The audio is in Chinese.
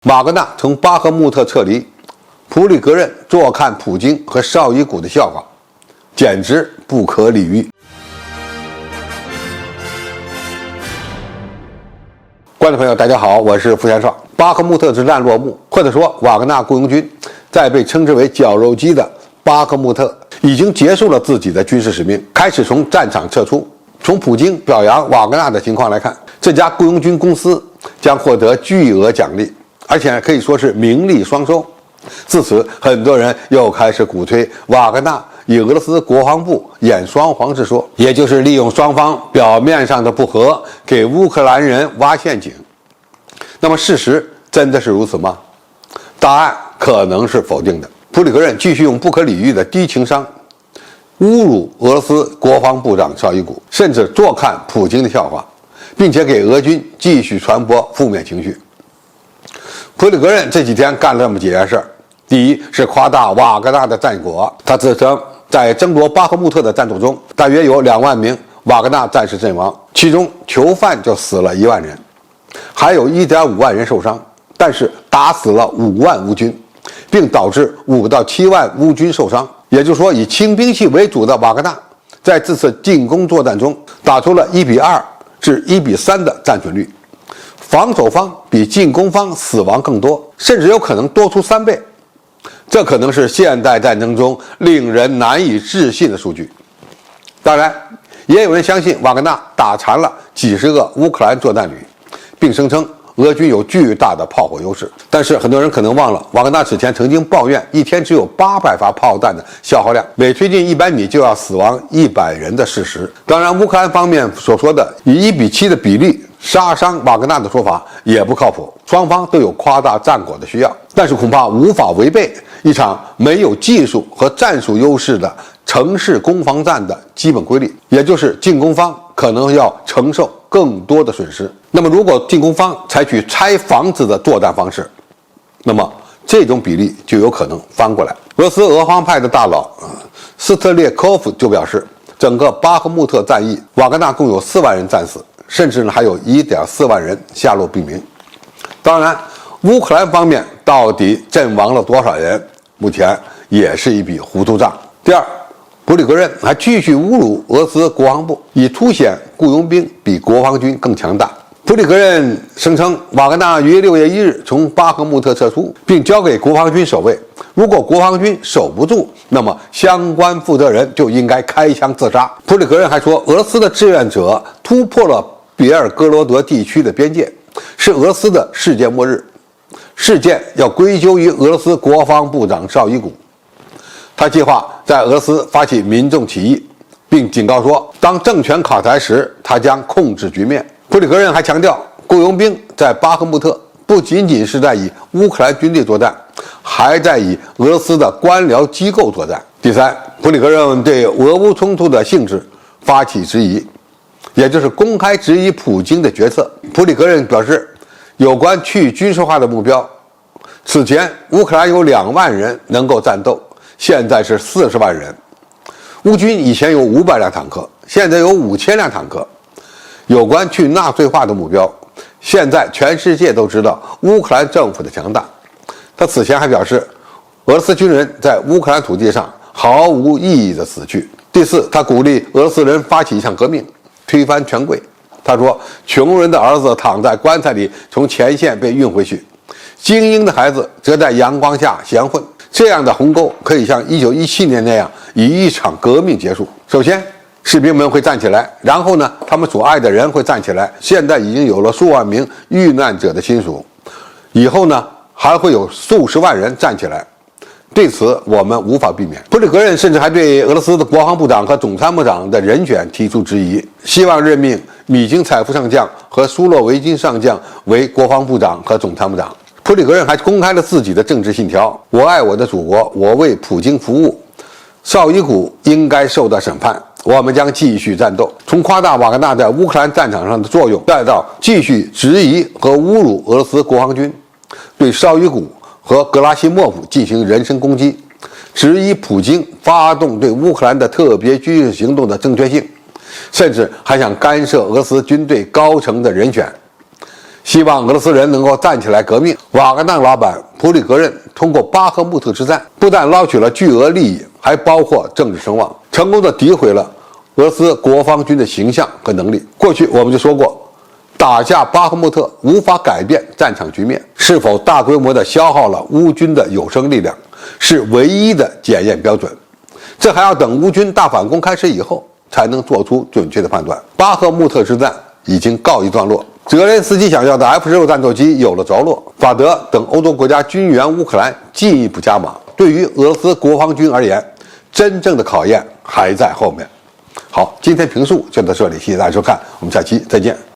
瓦格纳从巴赫穆特撤离，普里格任坐看普京和绍伊古的笑话，简直不可理喻。观众朋友，大家好，我是付先少。巴赫穆特之战落幕，或者说瓦格纳雇佣军在被称之为绞肉机的巴赫穆特已经结束了自己的军事使命，开始从战场撤出。从普京表扬瓦格纳的情况来看，这家雇佣军公司将获得巨额奖励，而且可以说是名利双收。自此，很多人又开始鼓吹瓦格纳与俄罗斯国防部演双簧之说，也就是利用双方表面上的不和，给乌克兰人挖陷阱。那么，事实真的是如此吗？答案可能是否定的。普里格任继续用不可理喻的低情商侮辱俄罗斯国防部长绍伊古，甚至坐看普京的笑话，并且给俄军继续传播负面情绪。普里格任这几天干了这么几件事儿：第一是夸大瓦格纳的战果，他自称在争夺巴赫穆特的战斗中，大约有2万名瓦格纳战士阵亡，其中囚犯就死了1万人，还有1.5万人受伤，但是打死了5万乌军，并导致5到7万乌军受伤。也就是说，以轻兵器为主的瓦格纳在这次进攻作战中打出了1:2至1:3的战损率，防守方比进攻方死亡更多，甚至有可能多出3倍。这可能是现代战争中令人难以置信的数据。当然，也有人相信瓦格纳打残了几十个乌克兰作战旅，并声称俄军有巨大的炮火优势。但是很多人可能忘了，瓦格纳此前曾经抱怨一天只有800发炮弹的消耗量，每推进100米就要死亡100人的事实。当然，乌克兰方面所说的以1:7的比例杀伤瓦格纳的说法也不靠谱，双方都有夸大战果的需要，但是恐怕无法违背一场没有技术和战术优势的城市攻防战的基本规律，也就是进攻方可能要承受更多的损失。那么如果进攻方采取拆房子的作战方式，那么这种比例就有可能翻过来。俄罗斯俄方派的大佬斯特列科夫就表示，整个巴赫穆特战役，瓦格纳共有4万人战死，甚至还有1.4万人下落不明。当然，乌克兰方面到底阵亡了多少人，目前也是一笔糊涂账。第二，普里格任还继续侮辱俄罗斯国防部，以凸显雇佣兵比国防军更强大。普里格任声称，瓦格纳于6月1日从巴赫穆特撤出，并交给国防军守卫。如果国防军守不住，那么相关负责人就应该开枪自杀。普里格任还说，俄罗斯的志愿者突破了别尔哥罗德地区的边界，是俄罗斯的世界末日。事件要归咎于俄罗斯国防部长绍伊古，他计划在俄罗斯发起民众起义，并警告说，当政权垮台时，他将控制局面。普里格任还强调，雇佣兵在巴赫穆特不仅仅是在与乌克兰军队作战，还在与俄罗斯的官僚机构作战。第三，普里格任对俄乌冲突的性质发起质疑，也就是公开质疑普京的决策。普里格任表示，有关去军事化的目标，此前乌克兰有2万人能够战斗，现在是40万人。乌军以前有500辆坦克，现在有5000辆坦克。有关去纳粹化的目标，现在全世界都知道乌克兰政府的强大。他此前还表示，俄罗斯军人在乌克兰土地上毫无意义的死去。第四，他鼓励俄罗斯人发起一场革命，推翻权贵。他说，穷人的儿子躺在棺材里从前线被运回去，精英的孩子则在阳光下闲混。这样的鸿沟可以像1917年那样以一场革命结束。首先，士兵们会站起来，然后呢，他们所爱的人会站起来。现在已经有了数万名遇难者的亲属，以后呢，还会有数十万人站起来。对此，我们无法避免。普里格任甚至还对俄罗斯的国防部长和总参谋长的人选提出质疑，希望任命米金采夫上将和苏洛维金上将为国防部长和总参谋长。普里格任还公开了自己的政治信条：我爱我的祖国，我为普京服务。绍伊古应该受到审判，我们将继续战斗。从夸大瓦格纳在乌克兰战场上的作用，再到继续质疑和侮辱俄罗斯国防军，对绍伊古和格拉西莫夫进行人身攻击，质疑普京发动对乌克兰的特别军事行动的正确性，甚至还想干涉俄罗斯军队高层的人选。希望俄罗斯人能够站起来革命。瓦格纳老板普里格任通过巴赫穆特之战，不但捞取了巨额利益，还包括政治声望，成功的诋毁了俄罗斯国防军的形象和能力。过去我们就说过，打下巴赫穆特无法改变战场局面，是否大规模的消耗了乌军的有生力量，是唯一的检验标准。这还要等乌军大反攻开始以后，才能做出准确的判断。巴赫穆特之战已经告一段落，泽连斯基想要的 F-16战斗机有了着落，法德等欧洲国家军援乌克兰进一步加码。对于俄罗斯国防军而言，真正的考验还在后面。好，今天评述就到这里，谢谢大家收看，我们下期再见。